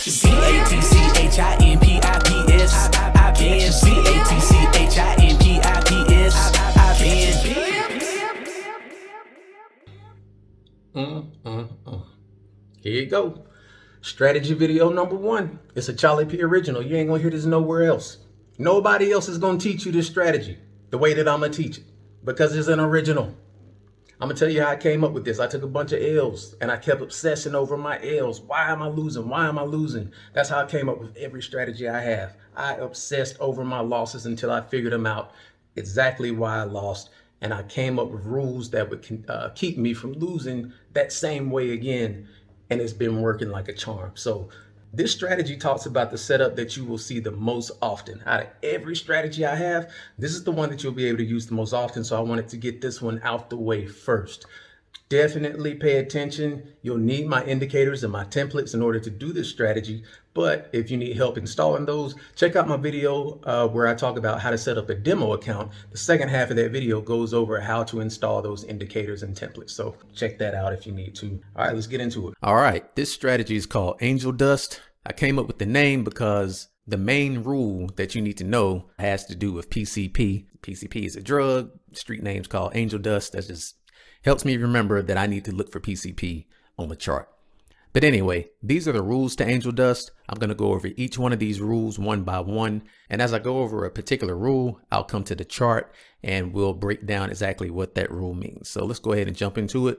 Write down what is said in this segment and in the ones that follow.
B-A-T-C-H-I-M-P-I-P-S. I've been B-A-T-C-H-I-M-P-I-P-S. I've been. Here you go. Strategy video number 1. It's a Cholly P original. You ain't gonna hear this nowhere else. Nobody else is gonna teach you this strategy the way that I'm gonna teach it, because it's an original. I'm gonna tell you how I came up with this. I took a bunch of L's and I kept obsessing over my L's. Why am I losing? Why am I losing? That's how I came up with every strategy I have. I obsessed over my losses until I figured them out, exactly why I lost. And I came up with rules that would keep me from losing that same way again. And it's been working like a charm. So this strategy talks about the setup that you will see the most often. Out of every strategy I have, this is the one that you'll be able to use the most often. So I wanted to get this one out the way first. Definitely pay attention. You'll need my indicators and my templates in order to do this strategy. But if you need help installing those, check out my video where I talk about how to set up a demo account. The second half of that video goes over how to install those indicators and templates. So check that out if you need to. All right, let's get into it. All right, this strategy is called Angel Dust. I came up with the name because the main rule that you need to know has to do with PCP. PCP is a drug. Street name's called Angel Dust. That just helps me remember that I need to look for PCP on the chart. But anyway, these are the rules to Angel Dust. I'm going to go over each one of these rules one by one. And as I go over a particular rule, I'll come to the chart and we'll break down exactly what that rule means. So let's go ahead and jump into it.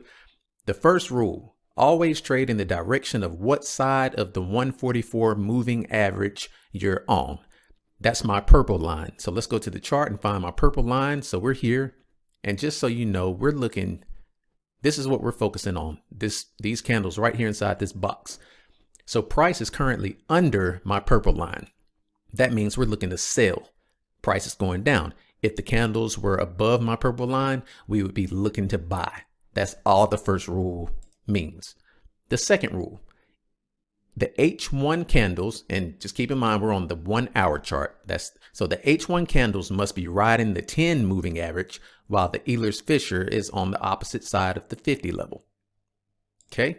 The first rule, always trade in the direction of what side of the 144 moving average you're on. That's my purple line. So let's go to the chart and find my purple line. So we're here. And just so you know, we're looking. This is what we're focusing on. These candles right here inside this box. So price is currently under my purple line. That means we're looking to sell. Price is going down. If the candles were above my purple line, we would be looking to buy. That's all the first rule means. The second rule, the H1 candles, and just keep in mind we're on the 1 hour chart. So the H1 candles must be riding the 10 moving average, while the Ehlers Fisher is on the opposite side of the 50 level. Okay.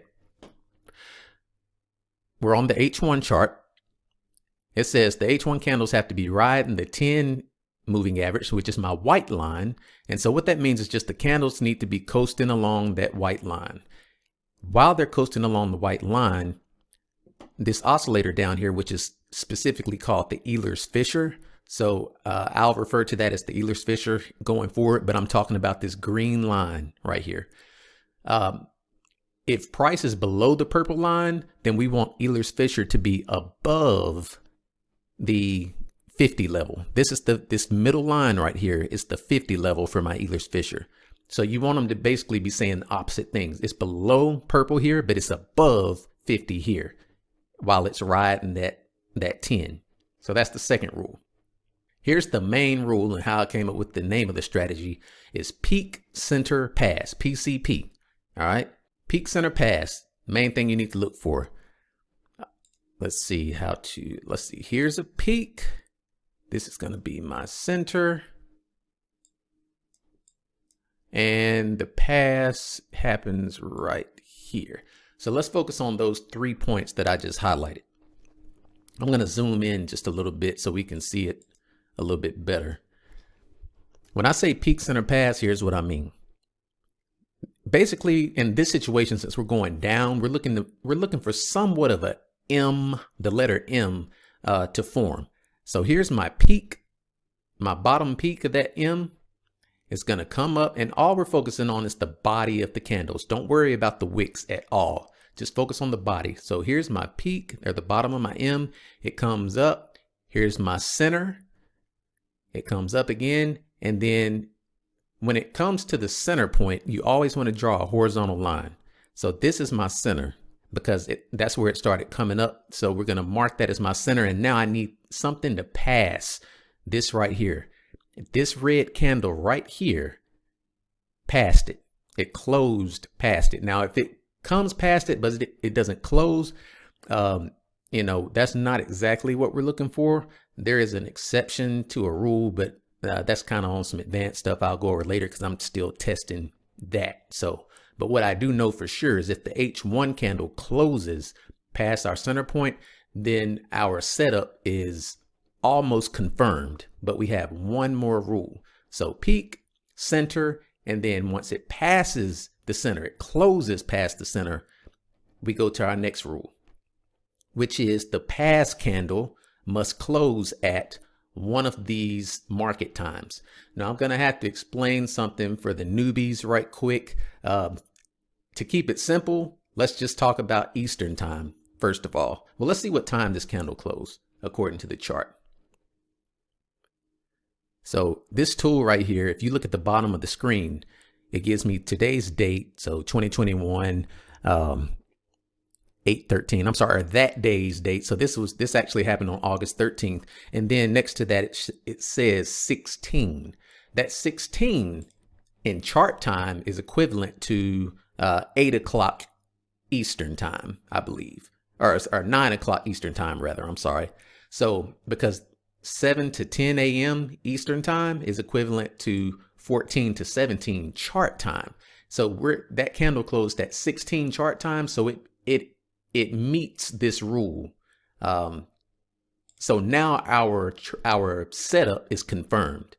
We're on the H1 chart. It says the H1 candles have to be riding the 10 moving average, which is my white line. And so what that means is just the candles need to be coasting along that white line. While they're coasting along the white line, this oscillator down here, which is specifically called the Ehlers Fisher. So I'll refer to that as the Ehlers Fisher going forward, but I'm talking about this green line right here. If price is below the purple line, then we want Ehlers Fisher to be above the 50 level. This middle line right here is the 50 level for my Ehlers Fisher. So you want them to basically be saying the opposite things. It's below purple here, but it's above 50 here, while it's riding that 10. So that's the second rule. Here's the main rule and how I came up with the name of the strategy is Peak Center Pass, PCP. All right. Peak Center Pass, main thing you need to look for. Let's see. Here's a peak. This is going to be my center. And the pass happens right here. So let's focus on those 3 points that I just highlighted. I'm going to zoom in just a little bit so we can see it a little bit better. When I say peak center pass, here's what I mean. Basically, in this situation, since we're going down, we're looking for somewhat of a M, the letter M, to form. So here's my peak, my bottom peak of that M. It's going to come up, and all we're focusing on is the body of the candles. Don't worry about the wicks at all. Just focus on the body. So here's my peak, or the bottom of my M. It comes up. Here's my center. It comes up again. And then when it comes to the center point, you always want to draw a horizontal line. So this is my center because that's where it started coming up. So we're going to mark that as my center. And now I need something to pass this right here. This red candle right here passed it. It closed past it. Now, if it comes past it, but it doesn't close, that's not exactly what we're looking for. There is an exception to a rule, but that's kind of on some advanced stuff I'll go over later because I'm still testing that. So, but what I do know for sure is if the H1 candle closes past our center point, then our setup is almost confirmed, but we have one more rule. So peak, center, and then once it passes the center, it closes past the center, we go to our next rule, which is the pass candle must close at one of these market times. Now I'm going to have to explain something for the newbies right quick. To keep it simple, let's just talk about Eastern time first of all. Well, let's see what time this candle closed according to the chart. So this tool right here, if you look at the bottom of the screen, it gives me today's date. So 2021, 8/13. I'm sorry, that day's date. So this actually happened on August 13th. And then next to that, it says 16. That 16 in chart time is equivalent to 8 o'clock Eastern time, I believe, or 9 o'clock Eastern time, rather. I'm sorry. So because 7 to 10 a.m. Eastern time is equivalent to 14 to 17 chart time. So that candle closed at 16 chart time. So it meets this rule. So now our setup is confirmed.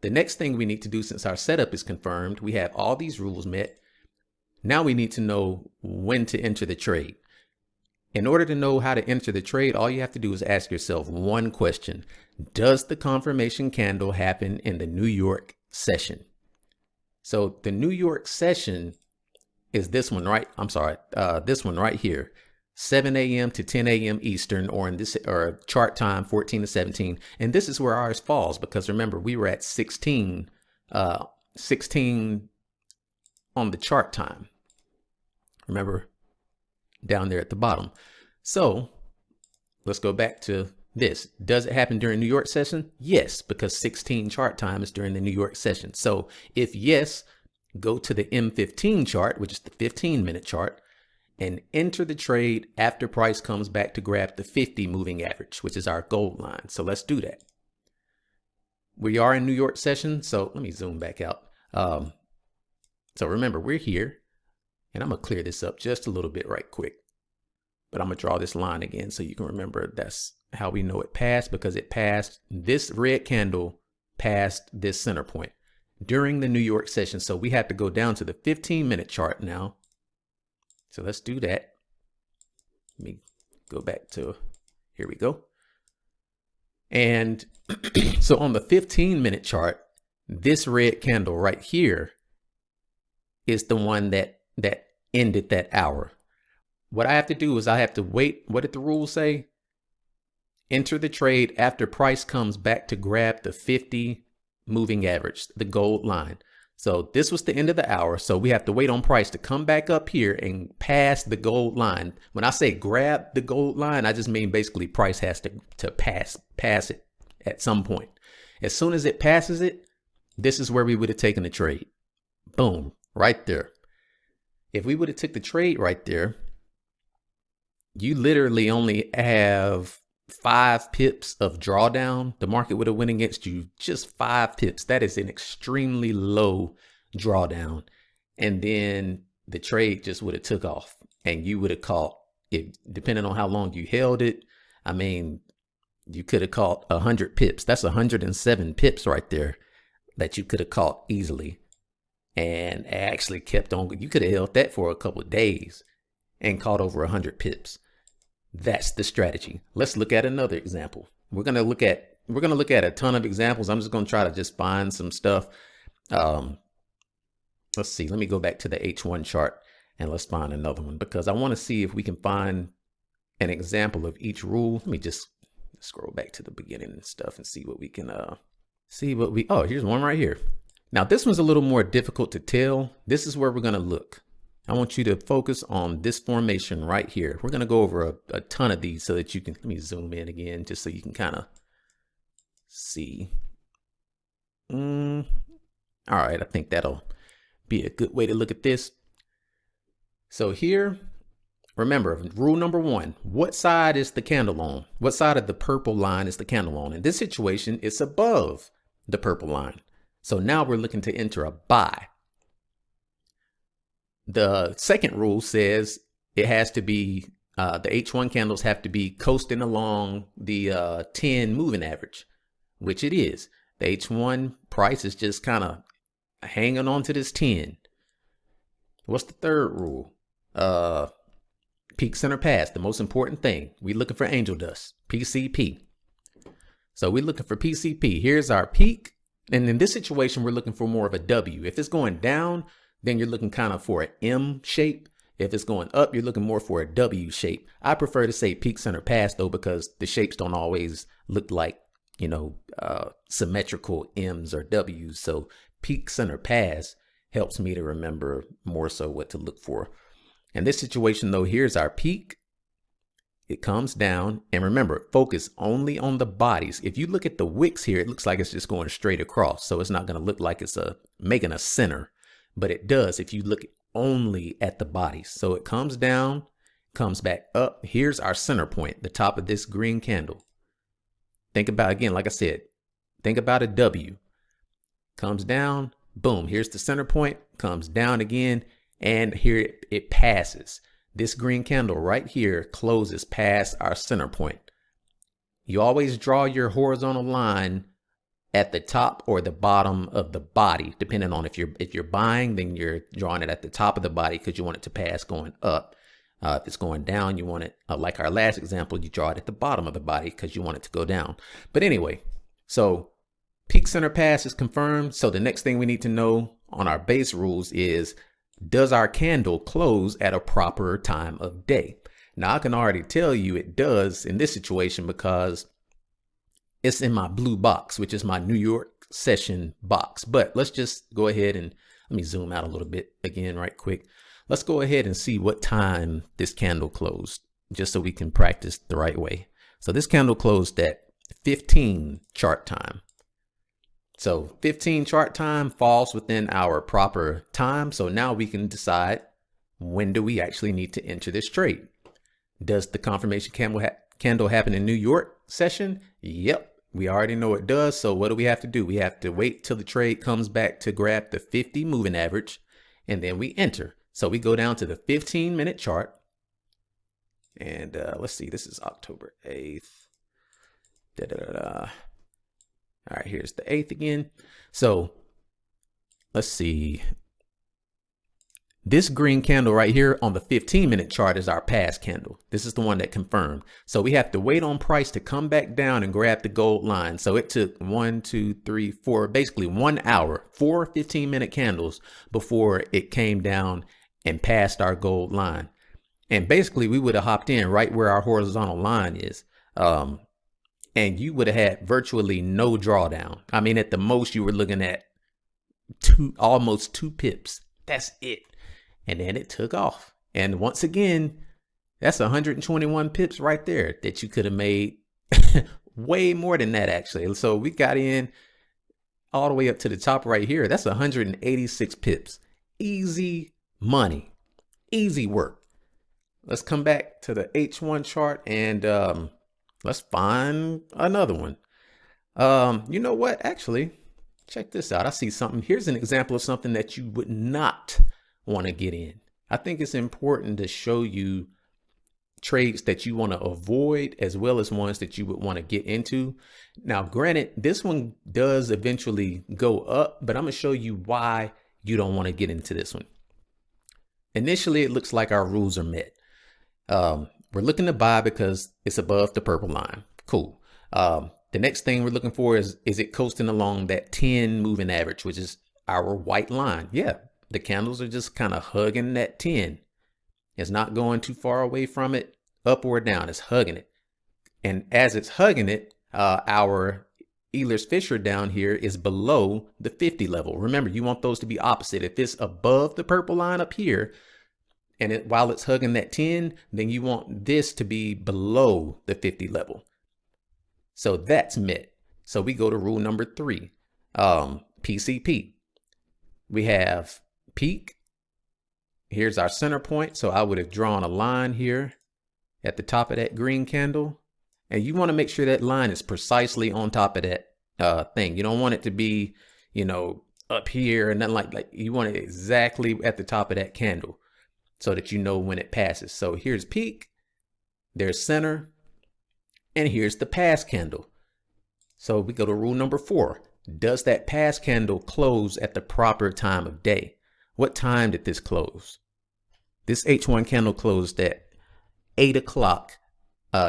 The next thing we need to do, since our setup is confirmed, we have all these rules met. Now we need to know when to enter the trade. In order to know how to enter the trade, all you have to do is ask yourself one question. Does the confirmation candle happen in the New York session? So the New York session is this one, right? I'm sorry, this one right here. 7 a.m. to 10 a.m. Eastern, or in this or chart time 14 to 17. And this is where ours falls, because remember, we were at 16 on the chart time. Remember, down there at the bottom. So let's go back to this. Does it happen during New York session? Yes, because 16 chart time is during the New York session. So if yes, go to the M15 chart, which is the 15-minute chart, and enter the trade after price comes back to grab the 50 moving average, which is our gold line. So let's do that. We are in New York session. So let me zoom back out. So remember, we're here, and I'm going to clear this up just a little bit right quick. But I'm going to draw this line again so you can remember that's how we know it passed, because it passed, this red candle passed this center point during the New York session. So we have to go down to the 15-minute chart now. So let's do that. Let me go back to, here we go. And so on the 15-minute chart, this red candle right here is the one that ended that hour. What I have to do is I have to wait. What did the rules say? Enter the trade after price comes back to grab the 50 moving average, the gold line. So this was the end of the hour. So we have to wait on price to come back up here and pass the gold line. When I say grab the gold line, I just mean basically price has to pass it at some point. As soon as it passes it, this is where we would have taken the trade. Boom, right there. If we would have took the trade right there, you literally only have 5 pips of drawdown. The market would have went against you just 5 pips. That is an extremely low drawdown. And then the trade just would have took off, and you would have caught it, depending on how long you held it. I mean, you could have caught 100 pips. That's 107 pips right there that you could have caught easily, and actually kept on. You could have held that for a couple of days and caught over 100 pips. That's the strategy. Let's look at another example. We're going to look at a ton of examples. I'm just going to try to just find some stuff. Let's see. Let me go back to the H1 chart and let's find another one, because I want to see if we can find an example of each rule. Let me just scroll back to the beginning and stuff and see what we can oh, here's one right here. Now this one's a little more difficult to tell. This is where we're going to look. I want you to focus on this formation right here. We're going to go over a ton of these so that you can, let me zoom in again just so you can kind of see. All right, I think that'll be a good way to look at this. So here, remember, rule number 1, what side is the candle on? What side of the purple line is the candle on? In this situation, it's above the purple line. So now we're looking to enter a buy. The second rule says it has to be The H1 candles have to be coasting along the 10 moving average, which it is. The H1 price is just kind of hanging on to this 10. What's the third rule? Peak center pass, the most important thing. We're looking for angel dust, PCP. So we're looking for PCP. Here's our peak. And in this situation, we're looking for more of a W. If it's going down, then you're looking kind of for an M shape. If it's going up, you're looking more for a W shape. I prefer to say peak center pass though, because the shapes don't always look like, symmetrical M's or W's. So peak center pass helps me to remember more so what to look for. In this situation though, here's our peak. It comes down, and remember, focus only on the bodies. If you look at the wicks here, it looks like it's just going straight across. So it's not going to look like it's making a center, but it does if you look only at the bodies. So it comes down, comes back up. Here's our center point, the top of this green candle. Think about, again, like I said, think about a W. Comes down, boom, here's the center point, comes down again, and here it passes. This green candle right here closes past our center point. You always draw your horizontal line at the top or the bottom of the body, depending on if you're buying, then you're drawing it at the top of the body because you want it to pass going up. If it's going down, you want it, like our last example, you draw it at the bottom of the body because you want it to go down. But anyway, so peak center pass is confirmed. So the next thing we need to know on our base rules is, does our candle close at a proper time of day? Now I can already tell you it does in this situation because it's in my blue box, which is my New York session box. But let's just go ahead and let me zoom out a little bit again right quick. Let's go ahead and see what time this candle closed, just so we can practice the right way. So this candle closed at 15 chart time. So 15 chart time falls within our proper time. So now we can decide, when do we actually need to enter this trade? Does the confirmation candle happen in New York session? Yep, we already know it does. So what do we have to do? We have to wait till the trade comes back to grab the 50 moving average, and then we enter. So we go down to the 15-minute chart, and let's see, this is October 8th. All right, here's the 8th again. So let's see. This green candle right here on the 15-minute chart is our pass candle. This is the one that confirmed. So we have to wait on price to come back down and grab the gold line. So it took 1, 2, 3, 4, basically 1 hour, 4 15-minute candles before it came down and passed our gold line. And basically we would have hopped in right where our horizontal line is. And you would have had virtually no drawdown. I mean, at the most you were looking at almost 2 pips. That's it. And then it took off. And once again, that's 121 pips right there that you could have made way more than that, actually. So we got in all the way up to the top right here. That's 186 pips. Easy money, easy work. Let's come back to the H1 chart and let's find another one. You know what? Actually, check this out. I see something. Here's an example of something that you would not want to get in. I think it's important to show you trades that you want to avoid as well as ones that you would want to get into. Now, granted, this one does eventually go up, but I'm going to show you why you don't want to get into this one. Initially, it looks like our rules are met. We're looking to buy because it's above the purple line. Cool. The next thing we're looking for is it coasting along that 10 moving average, which is our white line. Yeah, the candles are just kind of hugging that 10. It's not going too far away from it, up or down. It's hugging it. And as it's hugging it, our Ehlers Fisher down here is below the 50 level. Remember, you want those to be opposite. If it's above the purple line up here, and while it's hugging that 10, then you want this to be below the 50 level. So that's met. So we go to rule number 3, PCP. We have peak. Here's our center point. So I would have drawn a line here at the top of that green candle. And you want to make sure that line is precisely on top of that thing. You don't want it to be, up here and nothing like you want it exactly at the top of that candle, so that you know when it passes. So here's peak. there's center, and here's the pass candle. So we go to rule number 4. Does that pass candle close at the proper time of day? What time did this close? This H1 candle closed at 8 o'clock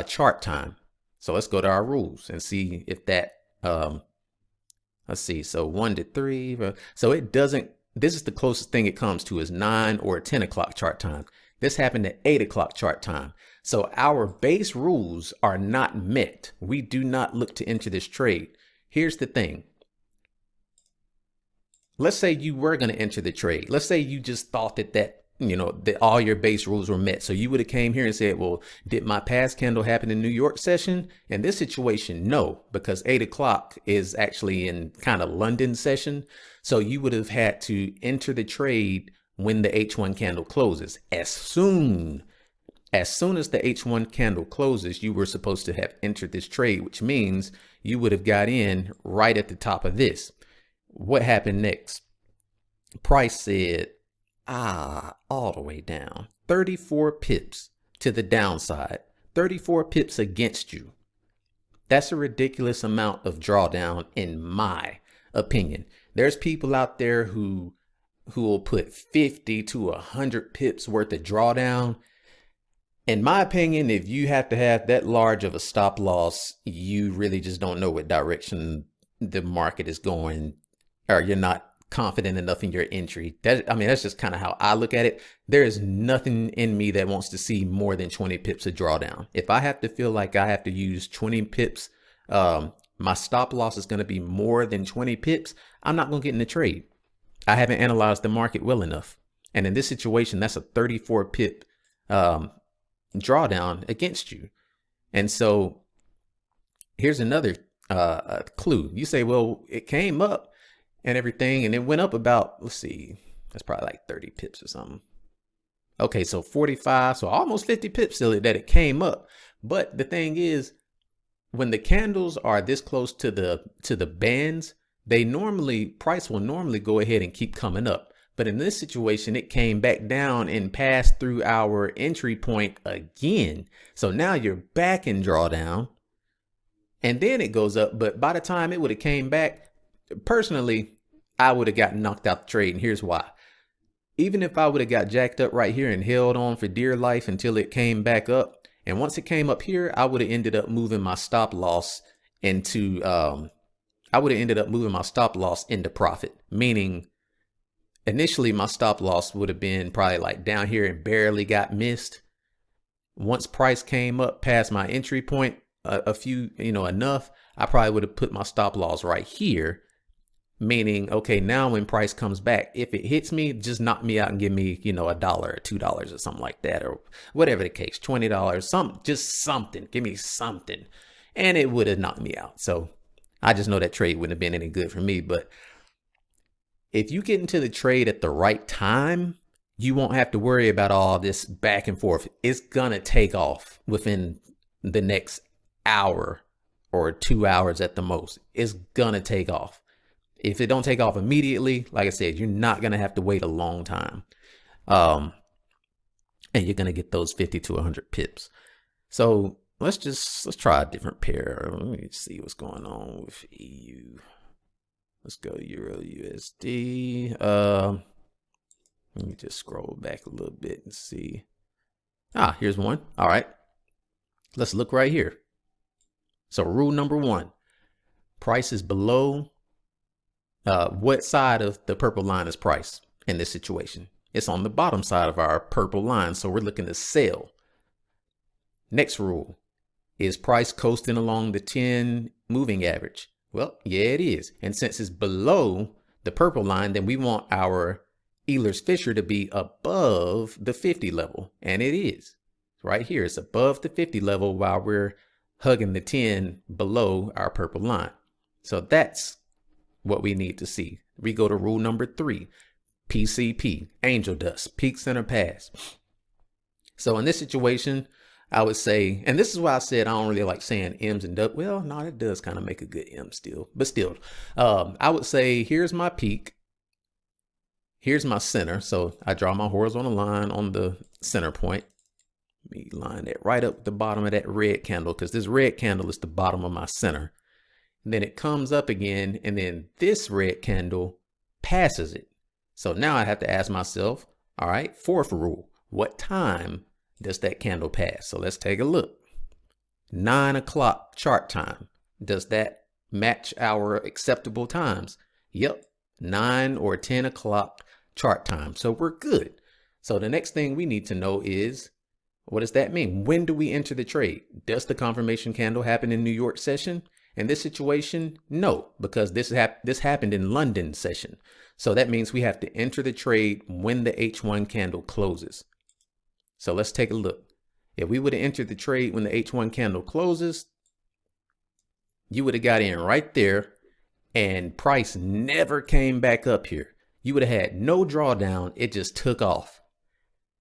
chart time. So let's go to our rules and see if that, let's see. So 1 to 3. So it doesn't, this is the closest thing it comes to is 9 or 10 o'clock chart time. This happened at 8 o'clock chart time. So our base rules are not met. We do not look to enter this trade. Here's the thing. Let's say you were going to enter the trade. Let's say you just thought that all your base rules were met. So you would have came here and said, well, did my pass candle happen in New York session? In this situation, no, because 8 o'clock is actually in kind of London session. So you would have had to enter the trade when the H1 candle closes. As soon as the H1 candle closes, you were supposed to have entered this trade, which means you would have got in right at the top of this. What happened next? Price said, all the way down, 34 pips to the downside, 34 pips against you. That's a ridiculous amount of drawdown in my opinion. There's people out there who will put 50 to 100 pips worth of drawdown. In my opinion, if you have to have that large of a stop loss, you really just don't know what direction the market is going, or you're not confident enough in your entry. That's just kind of how I look at it. There is nothing in me that wants to see more than 20 pips of drawdown. If I have to feel like I have to use 20 pips, my stop loss is going to be more than 20 pips, I'm not going to get in the trade. I haven't analyzed the market well enough. And in this situation, that's a 34 pip drawdown against you. And so here's another clue. You say, well, it came up and everything, and it went up about, let's see, that's probably like 30 pips or something. Okay, so 45, so almost 50 pips still that it came up. But the thing is, when the candles are this close to the bands, price will normally go ahead and keep coming up. But in this situation, it came back down and passed through our entry point again. So now you're back in drawdown, and then it goes up. But by the time it would have came back, personally, I would have gotten knocked out the trade. And here's why. Even if I would have got jacked up right here and held on for dear life until it came back up, and once it came up here, I would have ended up moving my stop loss into profit. Meaning, initially my stop loss would have been probably like down here and barely got missed. Once price came up past my entry point, enough, I probably would have put my stop loss right here. Meaning, okay, now when price comes back, if it hits me, just knock me out and give me, $1 or $2 or something like that, or whatever the case, $20, just something, give me something. And it would have knocked me out. So I just know that trade wouldn't have been any good for me. But if you get into the trade at the right time, you won't have to worry about all this back and forth. It's gonna take off within the next hour or 2 hours at the most. It's gonna take off. If it don't take off immediately, like I said, you're not going to have to wait a long time. And you're going to get those 50 to 100 pips. So let's try a different pair. Let me see what's going on with EU. Let's go Euro USD. Let me just scroll back a little bit and see. Here's one. All right. Let's look right here. So rule number 1, price is below. What side of the purple line is price in this situation? It's on the bottom side of our purple line. So we're looking to sell. Next rule, is price coasting along the 10 moving average? Well, yeah, it is. And since it's below the purple line, then we want our Ehlers Fisher to be above the 50 level. And it is right here. It's above the 50 level while we're hugging the 10 below our purple line. So that's what we need to see. We go to rule number 3, PCP, angel dust, peak center pass. So in this situation, I would say, and this is why I said I don't really like saying M's and W. Well, no, it does kind of make a good M still, but still, I would say here's my peak. Here's my center. So I draw my horizontal line on the center point. me line that right up the bottom of that red candle, because this red candle is the bottom of my center. And then it comes up again, and then this red candle passes it. So now I have to ask myself, all right, fourth rule, what time does that candle pass? So let's take a look. 9 o'clock chart time. Does that match our acceptable times? Yep, 9 or 10 o'clock chart time. So we're good. So the next thing we need to know is, what does that mean? When do we enter the trade? Does the confirmation candle happen in New York session? In this situation, no, because this happened in London session. So that means we have to enter the trade when the H1 candle closes. So let's take a look. If we would have entered the trade when the H1 candle closes, you would have got in right there and price never came back up here. You would have had no drawdown. It just took off.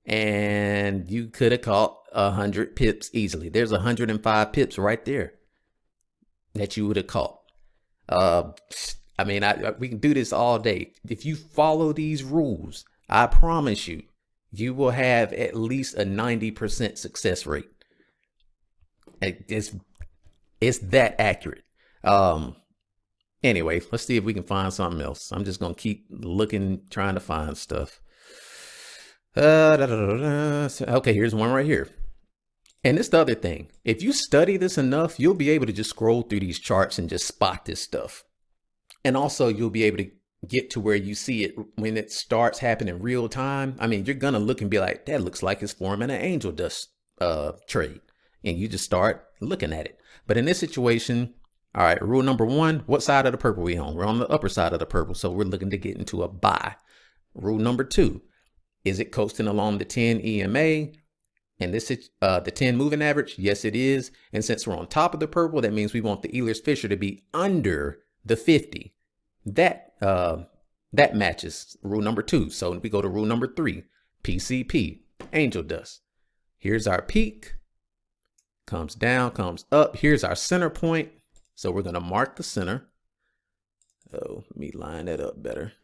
And you could have caught 100 pips easily. There's 105 pips right there that you would have caught. I mean, we can do this all day. If you follow these rules, I promise you, you will have at least a 90% success rate. It's that accurate. Anyway, let's see if we can find something else. I'm just going to keep looking, trying to find stuff. Okay, here's one right here. And it's the other thing. If you study this enough, you'll be able to just scroll through these charts and just spot this stuff. And also you'll be able to get to where you see it when it starts happening in real time. I mean, you're going to look and be like, that looks like it's forming an angel dust trade. And you just start looking at it. But in this situation, all right, rule number 1, what side of the purple we on? We're on the upper side of the purple. So we're looking to get into a buy. Rule number 2. Is it coasting along the 10 EMA and this is the 10 moving average? Yes, it is. And since we're on top of the purple, that means we want the Ehlers Fisher to be under the 50. That matches rule number 2. So we go to rule number 3, PCP, angel dust. Here's our peak, comes down, comes up. Here's our center point. So we're going to mark the center. Oh, let me line that up better.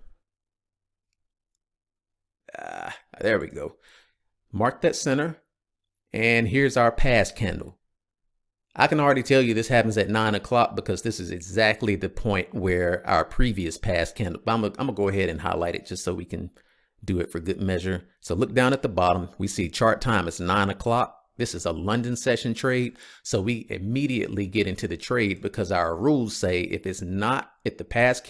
There we go. Mark that center. And here's our pass candle. I can already tell you this happens at 9 o'clock because this is exactly the point where our previous pass candle. I'm gonna go ahead and highlight it just so we can do it for good measure. So look down at the bottom. We see chart time is 9 o'clock. This is a London session trade. So we immediately get into the trade because our rules say if the pass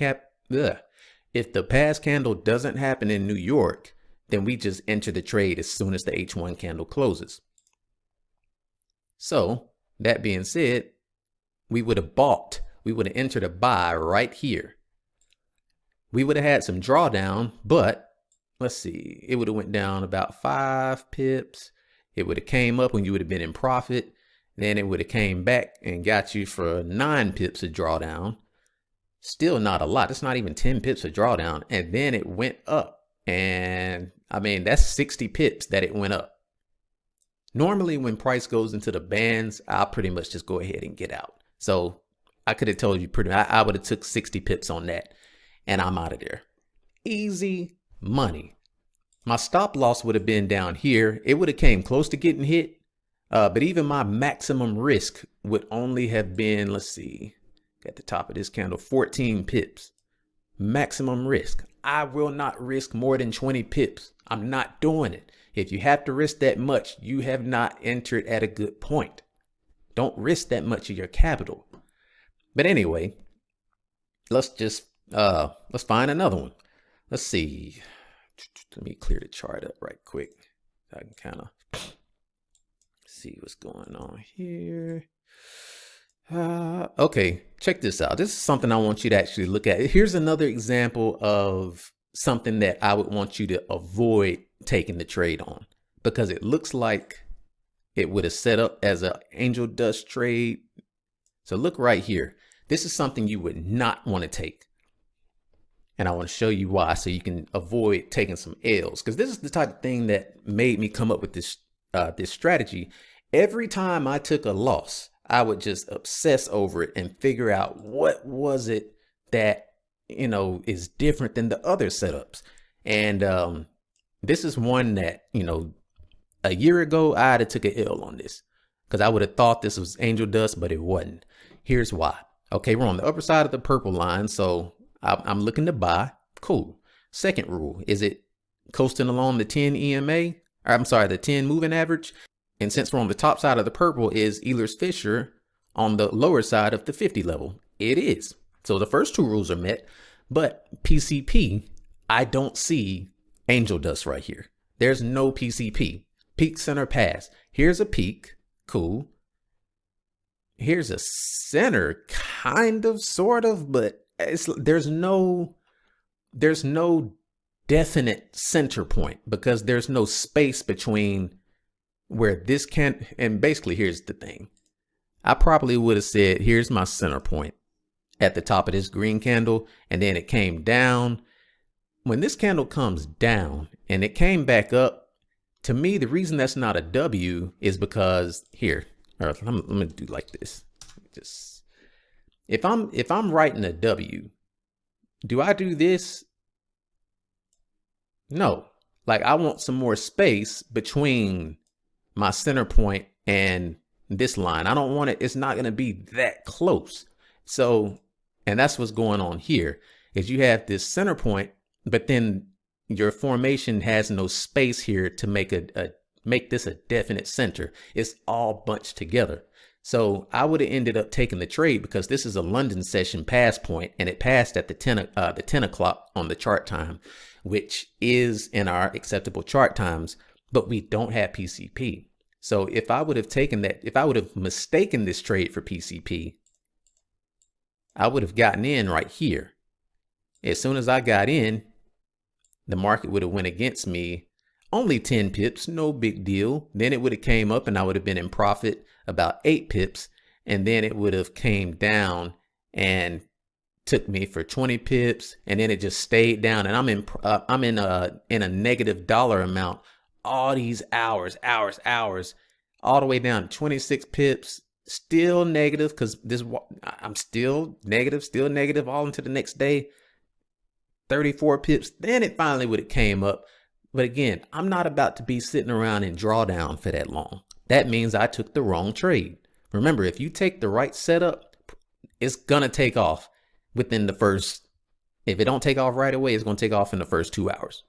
candle doesn't happen in New York, then we just enter the trade as soon as the H1 candle closes. So that being said, we would have bought, we would have entered a buy right here. We would have had some drawdown, but let's see, it would have went down about 5 pips. It would have came up when you would have been in profit. Then it would have came back and got you for 9 pips of drawdown. Still not a lot. It's not even 10 pips of drawdown. And then it went up. And I mean, that's 60 pips that it went up. Normally when price goes into the bands, I'll pretty much just go ahead and get out. So I could have told you I would have took 60 pips on that and I'm out of there. Easy money. My stop loss would have been down here. It would have came close to getting hit. But even my maximum risk would only have been, let's see, at the top of this candle, 14 pips. Maximum risk. I will not risk more than 20 pips. I'm not doing it. If you have to risk that much, you have not entered at a good point. Don't risk that much of your capital. But anyway, let's find another one. Let's see. Let me clear the chart up right quick. I can kind of see what's going on here. Okay, check this out. This is something I want you to actually look at. Here's another example of something that I would want you to avoid taking the trade on, because it looks like it would have set up as an angel dust trade. So look right here. This is something you would not want to take. And I want to show you why, so you can avoid taking some L's, because this is the type of thing that made me come up with this strategy. Every time I took a loss, I would just obsess over it and figure out what was it that, is different than the other setups. And this is one that, A year ago, I'd have took an L on this because I would have thought this was angel dust, but it wasn't. Here's why. Okay, we're on the upper side of the purple line, so I'm looking to buy. Cool. Second rule, is it coasting along the 10 EMA? Or, I'm sorry, the 10 moving average. And since we're on the top side of the purple, is Ehlers Fisher on the lower side of the 50 level? It is. So the first two rules are met, but PCP, I don't see angel dust right here. There's no PCP. Peak, center, pass. Here's a peak. Cool. Here's a center, kind of, sort of, but there's no definite center point because there's no space between where this can, and basically here's the thing. I probably would have said, here's my center point at the top of this green candle, and then it came down. When this candle comes down and it came back up, to me, the reason that's not a W is because here, or let me do like this. Just if I'm writing a W, do I do this? No. Like, I want some more space between my center point and this line. I don't want it. It's not going to be that close. So, and that's what's going on here is you have this center point, but then your formation has no space here to make make this a definite center. It's all bunched together. So I would have ended up taking the trade because this is a London session pass point, and it passed at the 10 o'clock on the chart time, which is in our acceptable chart times, but we don't have PCP. So if I would have taken that, if I would have mistaken this trade for PCP, I would have gotten in right here. As soon as I got in, the market would have went against me. Only 10 pips, no big deal. Then it would have came up and I would have been in profit about 8 pips. And then it would have came down and took me for 20 pips. And then it just stayed down. And I'm in a negative dollar amount all these hours, all the way down to 26 pips. Still negative because I'm still negative all into the next day. 34 pips. Then it finally would have came up. But again, I'm not about to be sitting around in drawdown for that long. That means I took the wrong trade. Remember, if you take the right setup, it's going to take off within the first, if it don't take off right away, it's going to take off in the first 2 hours.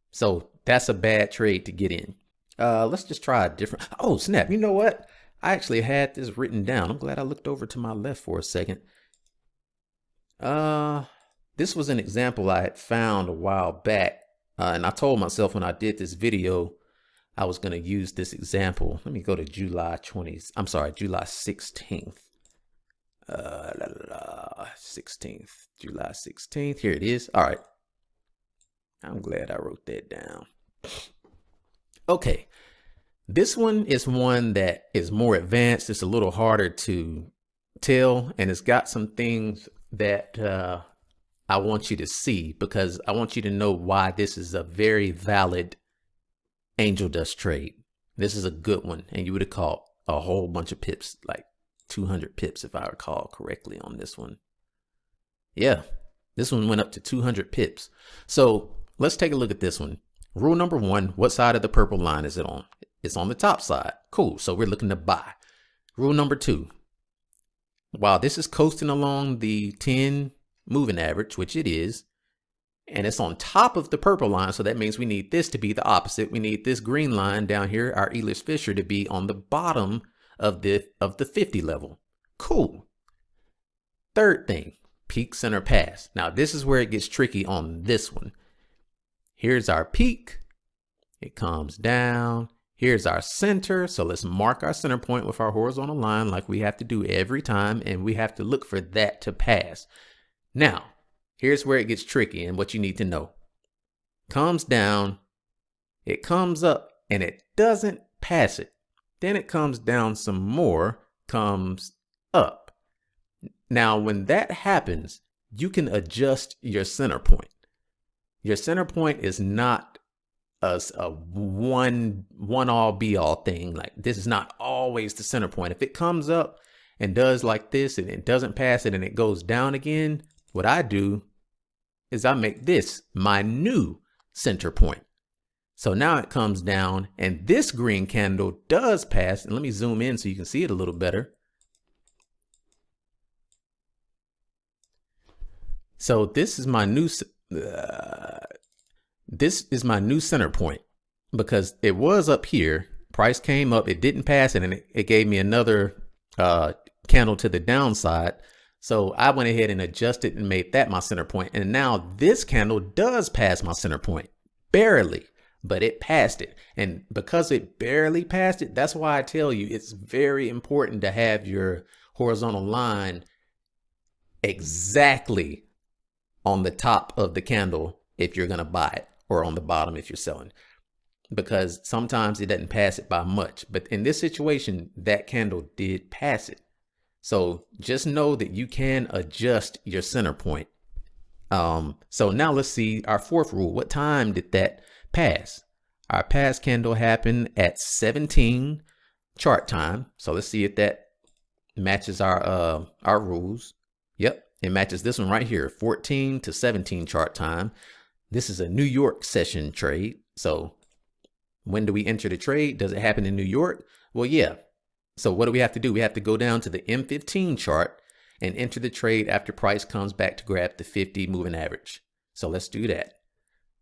So that's a bad trade to get in. Let's just try a different, oh snap, you know what? I actually had this written down. I'm glad I looked over to my left for a second. This was an example I had found a while back. And I told myself when I did this video, I was going to use this example. Let me go to July 16th. July 16th. Here it is. All right. I'm glad I wrote that down. Okay. This one is one that is more advanced. It's a little harder to tell, and it's got some things that I want you to see because I want you to know why this is a very valid angel dust trade. This is a good one, and you would have caught a whole bunch of pips, like 200 pips if I recall correctly on this one. Yeah, this one went up to 200 pips. So let's take a look at this one. Rule number one, what side of the purple line is it on? It's on the top side. Cool. So we're looking to buy. Rule number two, while this is coasting along the 10 moving average, which it is, and it's on top of the purple line, so that means we need this to be the opposite. We need this green line down here, our Ehlers Fisher, to be on the bottom of the 50 level. Cool. Third thing, peak, center, pass. Now this is where it gets tricky on this one. Here's our peak. It comes down. Here's our center. So let's mark our center point with our horizontal line like we have to do every time, and we have to look for that to pass. Now, here's where it gets tricky and what you need to know. Comes down, it comes up, and it doesn't pass it. Then it comes down some more, comes up. Now, when that happens, you can adjust your center point. Your center point is not a one all be all thing. Like, this is not always the center point. If it comes up and does like this and it doesn't pass it and it goes down again, what I do is I make this my new center point. So now it comes down and this green candle does pass. And let me zoom in so you can see it a little better. So this is my new center point, because it was up here. Price came up, it didn't pass it, and it gave me another candle to the downside. So I went ahead and adjusted and made that my center point. And now this candle does pass my center point, barely, but it passed it. And because it barely passed it, that's why I tell you it's very important to have your horizontal line exactly on the top of the candle if you're going to buy it, or on the bottom if you're selling, because sometimes it doesn't pass it by much. But in this situation, that candle did pass it. So just know that you can adjust your center point. So now let's see our fourth rule. What time did that pass? Our pass candle happened at 17 chart time. So let's see if that matches our rules. Yep, it matches this one right here, 14 to 17 chart time. This is a New York session trade. So when do we enter the trade? Does it happen in New York? Well, yeah. So what do we have to do? We have to go down to the M15 chart and enter the trade after price comes back to grab the 50 moving average. So let's do that.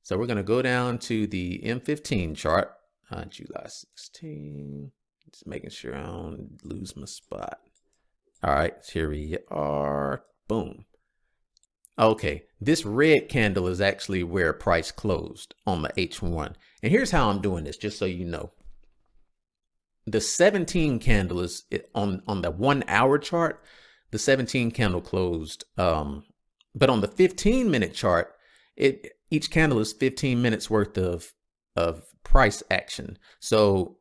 So we're going to go down to the M15 chart, July 16. Just making sure I don't lose my spot. All right, here we are. Boom. Okay, this red candle is actually where price closed on the H1. And here's how I'm doing this, just so you know. The 17 candle is on the 1 hour chart. The 17 candle closed. But on the 15-minute chart, each candle is 15 minutes worth of price action. So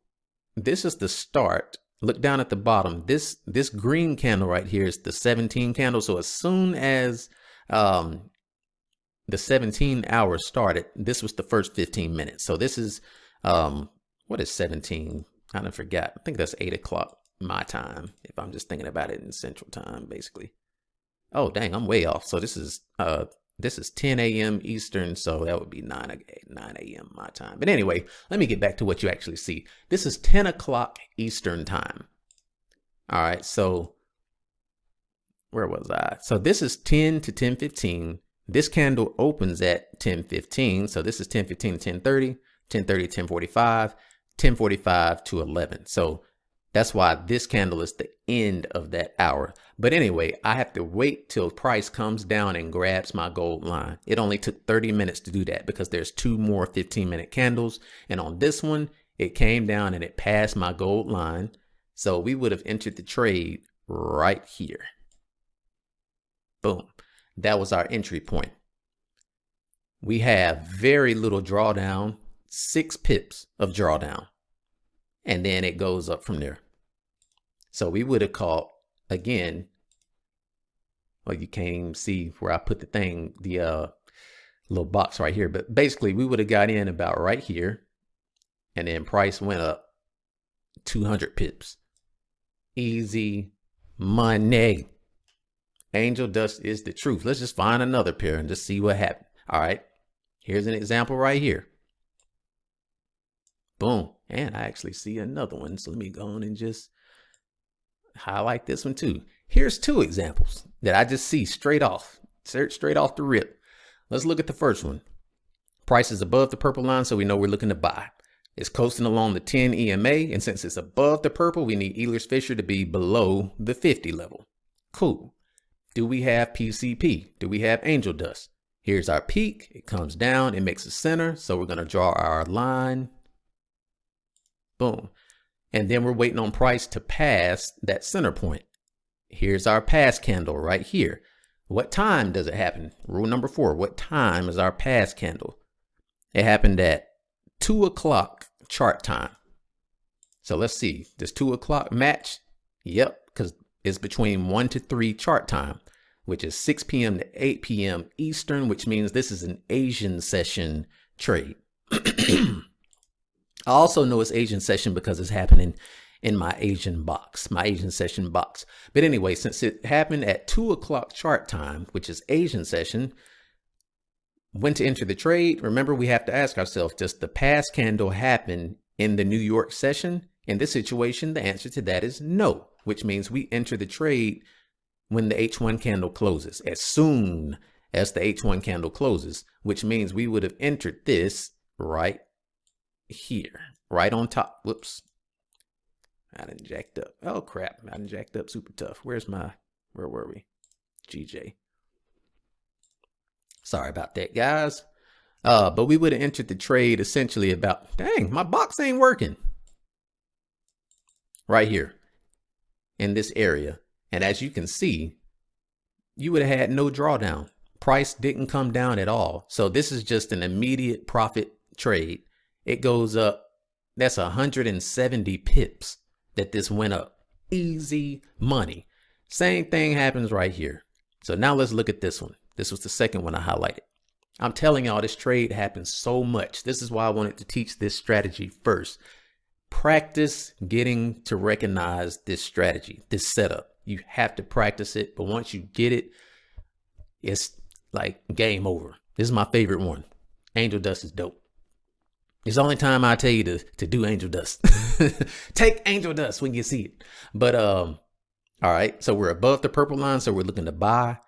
this is the start. Look down at the bottom. This green candle right here is the 17 candle. So as soon as the 17 hours started, this was the first 15 minutes. So this is what is 17? I done forgot. I think that's 8 o'clock my time, if I'm just thinking about it in Central Time, basically. Oh, dang, I'm way off. So this is 10 a.m. Eastern, so that would be 9 a.m. my time. But anyway, let me get back to what you actually see. This is 10 o'clock Eastern time. All right, so where was I? So this is 10 to 10:15. This candle opens at 10:15. So this is 10:15 to 10:30, 10:30 to 10:45, 10:45 to 11. So that's why this candle is the end of that hour. But anyway, I have to wait till price comes down and grabs my gold line. It only took 30 minutes to do that because there's 2 more 15-minute candles. And on this one, it came down and it passed my gold line. So we would have entered the trade right here. Boom. That was our entry point. We have very little drawdown, 6 pips of drawdown. And then it goes up from there. So we would have caught, again, well, you can't even see where I put the thing, the little box right here. But basically, we would have got in about right here. And then price went up 200 pips. Easy money. Angel dust is the truth. Let's just find another pair and just see what happened. All right. Here's an example right here. Boom. And I actually see another one. So let me go on and just highlight this one too. Here's 2 examples that I just see straight off the rip. Let's look at the first one. Price is above the purple line, so we know we're looking to buy. It's coasting along the 10 EMA, and since it's above the purple, we need Ehlers Fisher to be below the 50 level. Cool. Do we have PCP? Do we have angel dust? Here's our peak. It comes down, it makes a center, so we're going to draw our line. Boom. And then we're waiting on price to pass that center point. Here's our pass candle right here. What time does it happen? Rule number 4. What time is our pass candle? It happened at 2 o'clock chart time. So let's see. Does 2 o'clock match? Yep, because it's between 1 to 3 chart time, which is 6 p.m. to 8 p.m. Eastern, which means this is an Asian session trade. I also know it's Asian session because it's happening in my Asian session box. But anyway, since it happened at 2 o'clock chart time, which is Asian session, when to enter the trade, remember we have to ask ourselves, does the past candle happen in the New York session? In this situation, the answer to that is no, which means we enter the trade when the H1 candle closes, as soon as the H1 candle closes, which means we would have entered this right here, right on top. Whoops. I done jacked up. Oh crap. I done jacked up super tough. Where were we? GJ. Sorry about that, guys. But we would have entered the trade essentially about, dang, my box ain't working. Right here in this area. And as you can see, you would have had no drawdown. Price didn't come down at all. So this is just an immediate profit trade. It goes up. That's 170 pips that this went up. Easy money. Same thing happens right here. So now let's look at this one. This was the second one I highlighted. I'm telling y'all, this trade happens so much. This is why I wanted to teach this strategy first. Practice getting to recognize this strategy, this setup. You have to practice it, but once you get it, it's like game over. This is my favorite one. Angel dust is dope. It's the only time I tell you to do angel dust. Take angel dust when you see it. But all right, so we're above the purple line, so we're looking to buy.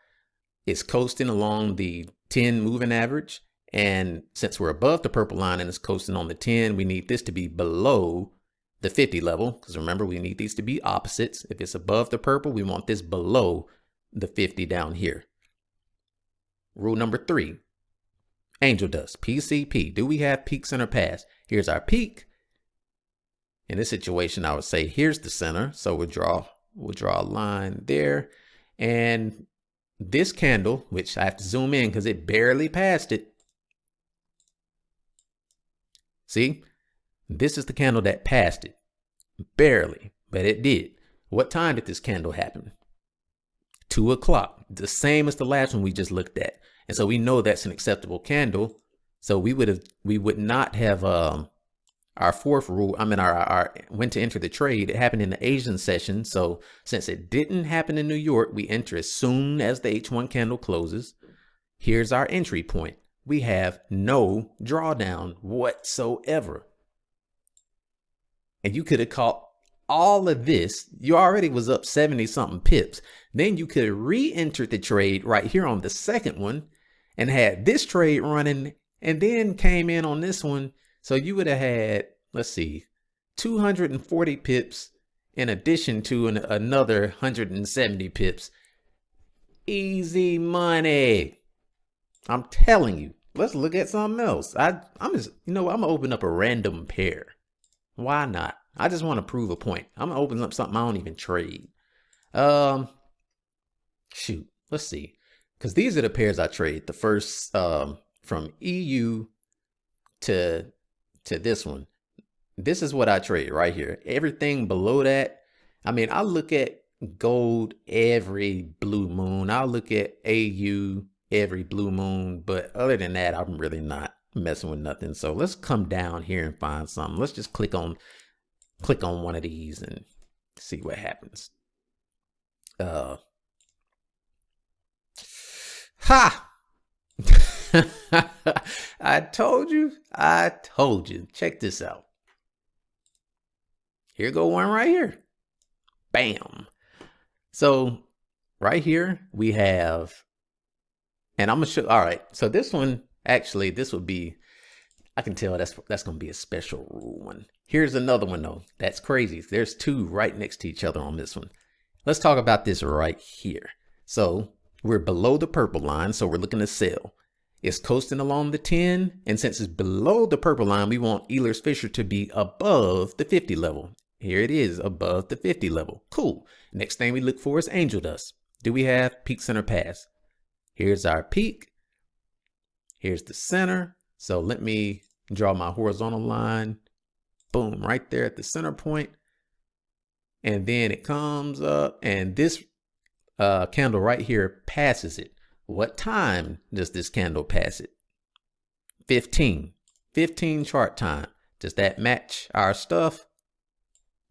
It's coasting along the 10 moving average. And since we're above the purple line and it's coasting on the 10, we need this to be below the 50 level. Because remember, we need these to be opposites. If it's above the purple, we want this below the 50 down here. Rule number 3, angel dust, PCP. Do we have peak center pass? Here's our peak. In this situation, I would say here's the center. So we'll draw a line there. And this candle, which I have to zoom in because it barely passed it. See, this is the candle that passed it. Barely, but it did. What time did this candle happen? 2 o'clock, the same as the last one we just looked at. And so we know that's an acceptable candle. So we would not have our fourth rule. I mean, our when to enter the trade. It happened in the Asian session. So since it didn't happen in New York, we enter as soon as the H1 candle closes. Here's our entry point. We have no drawdown whatsoever. And you could have caught all of this. You already was up 70 something pips. Then you could have re-entered the trade right here on the second one and had this trade running and then came in on this one. So you would have had, let's see, 240 pips in addition to another 170 pips. Easy money. I'm telling you. Let's look at something else. I'm gonna open up a random pair. Why not? I just want to prove a point. I'm gonna open up something I don't even trade. Shoot, let's see. Because these are the pairs I trade. The first from EU to this one. This is what I trade right here. Everything below that. I mean, I look at gold every blue moon. I'll look at AU every blue moon. But other than that, I'm really not messing with nothing. So let's come down here and find something. Let's just click on one of these and see what happens. Ha! I told you. Check this out. Here go one right here. Bam. So right here we have, and I'm gonna show. All right. So this one, actually, this would be, I can tell that's gonna be a special rule one. Here's another one though. That's crazy. There's two right next to each other on this one. Let's talk about this right here. So we're below the purple line, so we're looking to sell. It's coasting along the 10, and since it's below the purple line, we want Ehlers Fisher to be above the 50 level. Here it is, above the 50 level. Cool. Next thing we look for is angel dust. Do we have peak center pass? Here's our peak. Here's the center. So let me draw my horizontal line. Boom, right there at the center point. And then it comes up, and this candle right here passes it. What time does this candle pass it? 15 chart time. Does that match our stuff?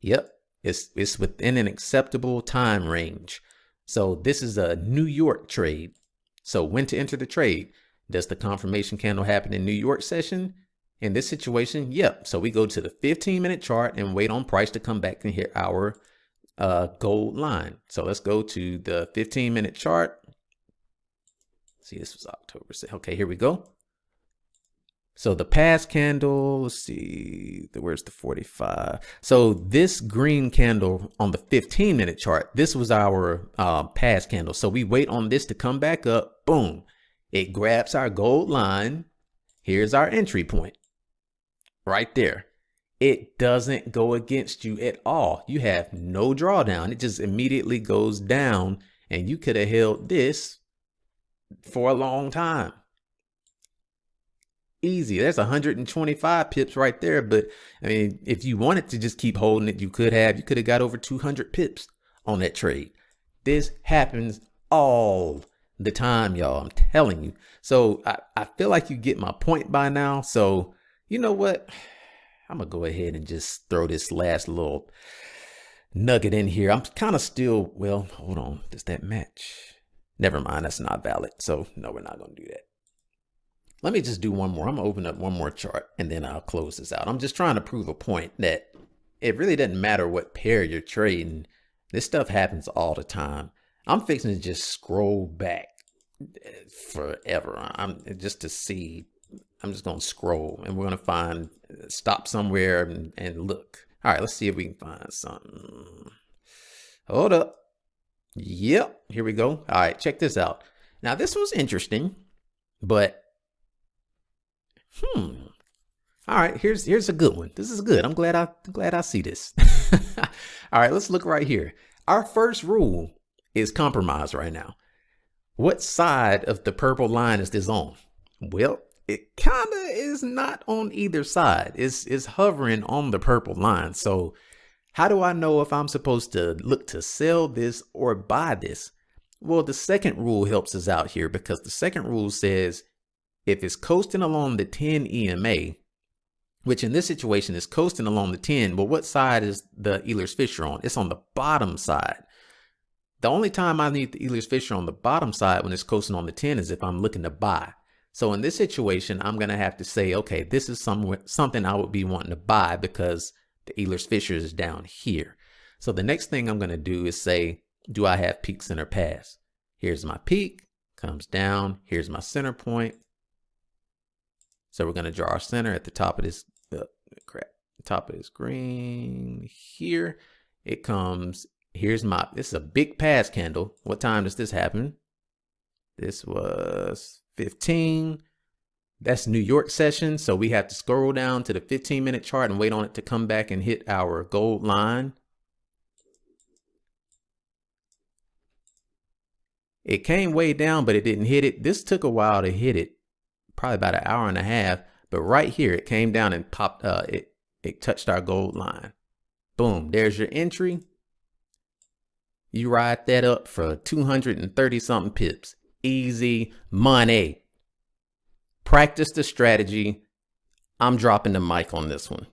Yep, it's within an acceptable time range. So this is a New York trade. So when to enter the trade? Does the confirmation candle happen in New York session? In this situation, yep. So we go to the 15-minute chart and wait on price to come back and hit our gold line. So let's go to the 15-minute chart. See, this was October. Okay, here we go. So the past candle, let's see, where's the 45? So this green candle on the 15-minute chart, this was our past candle. So we wait on this to come back up. Boom. It grabs our gold line. Here's our entry point right there. It doesn't go against you at all. You have no drawdown. It just immediately goes down, and you could have held this for a long time. Easy. There's 125 pips right there. But I mean, if you wanted to just keep holding it, you could have got over 200 pips on that trade. This happens all the time, y'all. I'm telling you. So I feel like you get my point by now. So you know what? I'm gonna go ahead and just throw this last little nugget in here. I'm kind of still, well, hold on. Does that match? Never mind. That's not valid. So no, we're not gonna do that. Let me just do one more. I'm gonna open up one more chart and then I'll close this out. I'm just trying to prove a point that it really doesn't matter what pair you're trading. This stuff happens all the time. I'm fixing to just scroll back forever. I'm just to see. I'm just going to scroll and we're going to find, stop somewhere and look. All right, let's see if we can find something. Hold up. Yep, here we go. All right, check this out. Now this was interesting, but all right, here's a good one. This is good. I'm glad I see this. All right, let's look right here. Our first rule is compromise right now. What side of the purple line is this on? Well, it kind of is not on either side. It's hovering on the purple line. So how do I know if I'm supposed to look to sell this or buy this? Well, the second rule helps us out here, because the second rule says if it's coasting along the 10 EMA, which in this situation is coasting along the 10, well, what side is the Euler's Fisher on? It's on the bottom side. The only time I need the Euler's Fisher on the bottom side when it's coasting on the 10 is if I'm looking to buy. So in this situation, I'm going to have to say, okay, this is something I would be wanting to buy because the Euler's Fisher is down here. So the next thing I'm going to do is say, do I have peak, center, pass? Here's my peak, comes down. Here's my center point. So we're going to draw our center at the top of this, top of this green here. It comes, this is a big pass candle. What time does this happen? This was 15. That's New York session. So we have to scroll down to the 15-minute chart and wait on it to come back and hit our gold line. It came way down, but it didn't hit it. This took a while to hit it, probably about an hour and a half. But right here, it came down and popped. It touched our gold line. Boom. There's your entry. You ride that up for 230 something pips. Easy money. Practice the strategy. I'm dropping the mic on this one.